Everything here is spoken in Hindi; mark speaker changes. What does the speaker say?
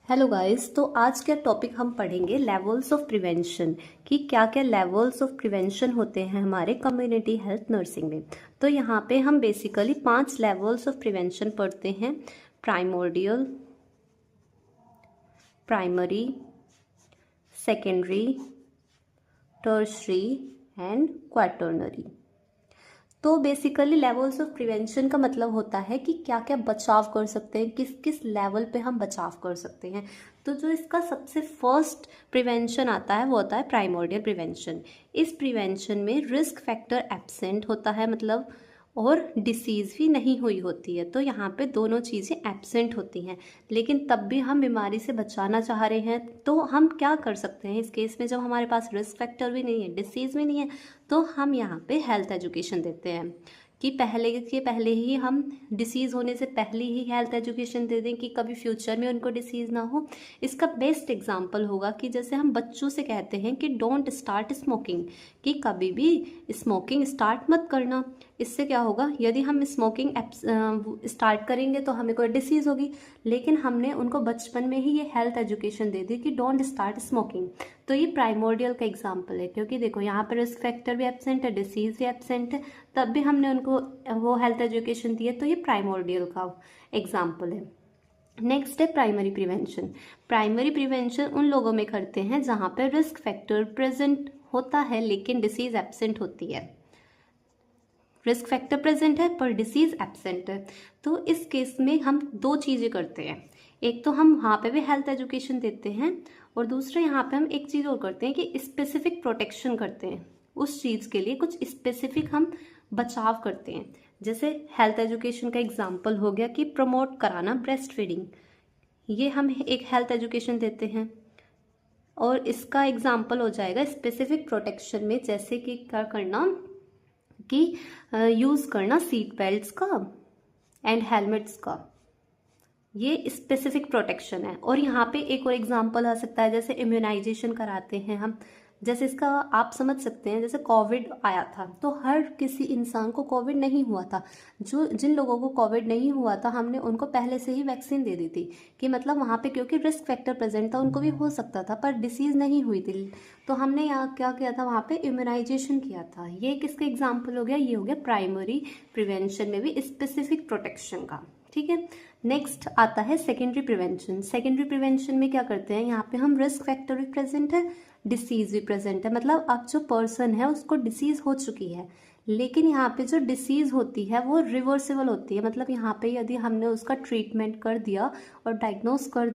Speaker 1: हेलो गाइस, तो आज का टॉपिक हम पढ़ेंगे लेवल्स ऑफ प्रिवेंशन कि क्या क्या लेवल्स ऑफ प्रिवेंशन होते हैं हमारे कम्युनिटी हेल्थ नर्सिंग में। तो यहाँ पे हम बेसिकली 5 लेवल्स ऑफ प्रिवेंशन पढ़ते हैं। Primordial, primary, secondary, tertiary and quaternary. तो बेसिकली लेवल्स ऑफ प्रिवेंशन का मतलब होता है कि क्या क्या बचाव कर सकते हैं, किस किस लेवल पे हम बचाव कर सकते हैं। तो जो इसका सबसे फर्स्ट प्रिवेंशन आता है वो होता है प्राइमोर्डियल प्रिवेंशन। इस प्रिवेंशन में रिस्क फैक्टर एब्सेंट होता है, मतलब और डिसीज़ भी नहीं हुई होती है। तो यहाँ पे दोनों चीज़ें एब्सेंट होती हैं, लेकिन तब भी हम बीमारी से बचाना चाह रहे हैं। तो हम क्या कर सकते हैं इस केस में, जब हमारे पास रिस्क फैक्टर भी नहीं है, डिसीज़ भी नहीं है, तो हम यहाँ पे हेल्थ एजुकेशन देते हैं कि पहले ही हम डिसीज़ होने से पहले ही हेल्थ एजुकेशन दे दें कि कभी फ्यूचर में उनको डिसीज़ ना हो। इसका बेस्ट एग्जांपल होगा कि जैसे हम बच्चों से कहते हैं कि डोंट स्टार्ट स्मोकिंग, कि कभी भी स्मोकिंग स्टार्ट मत करना। इससे क्या होगा, यदि हम स्मोकिंग स्टार्ट करेंगे तो हमें कोई डिसीज़ होगी, लेकिन हमने उनको बचपन में ही ये हेल्थ एजुकेशन दे दी कि डोंट स्टार्ट स्मोकिंग। तो ये प्राइमोर्डियल का एग्जाम्पल है, क्योंकि देखो यहाँ पर रिस्क फैक्टर भी एब्सेंट है, डिसीज़ भी एब्सेंट है, तब भी हमने उनको वो हेल्थ एजुकेशन दी है। तो ये प्राइमोर्डियल का एग्जाम्पल है। नेक्स्ट है प्राइमरी प्रिवेंशन। प्राइमरी प्रिवेंशन उन लोगों में करते हैं जहाँ पर रिस्क फैक्टर प्रेजेंट होता है लेकिन डिसीज़ एब्सेंट होती है। रिस्क फैक्टर प्रेजेंट है पर डिसीज़ एब्सेंट है। तो इस केस में हम दो चीज़ें करते हैं। एक तो हम वहाँ पे भी हेल्थ एजुकेशन देते हैं, और दूसरा यहाँ पे हम एक चीज़ और करते हैं कि स्पेसिफिक प्रोटेक्शन करते हैं। उस चीज़ के लिए कुछ स्पेसिफिक हम बचाव करते हैं। जैसे हेल्थ एजुकेशन का एग्जाम्पल हो गया कि प्रमोट कराना ब्रेस्ट फीडिंग, ये हम एक हेल्थ एजुकेशन देते हैं। और इसका एग्जाम्पल हो जाएगा स्पेसिफिक प्रोटेक्शन में, जैसे कि क्या करना कि यूज़ करना सीट बेल्ट्स का एंड हेलमेट्स का, ये स्पेसिफिक प्रोटेक्शन है। और यहाँ पे एक और एग्जांपल आ सकता है, जैसे इम्यूनाइजेशन कराते हैं हम। जैसे इसका आप समझ सकते हैं, जैसे कोविड आया था तो हर किसी इंसान को कोविड नहीं हुआ था। जिन लोगों को कोविड नहीं हुआ था हमने उनको पहले से ही वैक्सीन दे दी थी, कि मतलब वहाँ पे क्योंकि रिस्क फैक्टर प्रेजेंट था, उनको भी हो सकता था पर डिसीज़ नहीं हुई थी। तो हमने यहाँ क्या किया था, वहाँ पे इम्यूनाइजेशन किया था। ये किसका एग्जाम्पल हो गया, ये हो गया प्राइमरी प्रिवेंशन में भी स्पेसिफिक प्रोटेक्शन का। ठीक है। नेक्स्ट आता है सेकेंडरी प्रिवेंशन। सेकेंडरी प्रिवेंशन में क्या करते हैं, यहाँ पे हम रिस्क फैक्टर भी प्रेजेंट है, डिसीज भी प्रेजेंट है, मतलब अब जो पर्सन है उसको डिसीज हो चुकी है, लेकिन यहाँ पे जो डिसीज होती है वो रिवर्सिबल होती है। मतलब यहाँ पे यदि हमने उसका ट्रीटमेंट कर दिया और डायग्नोस कर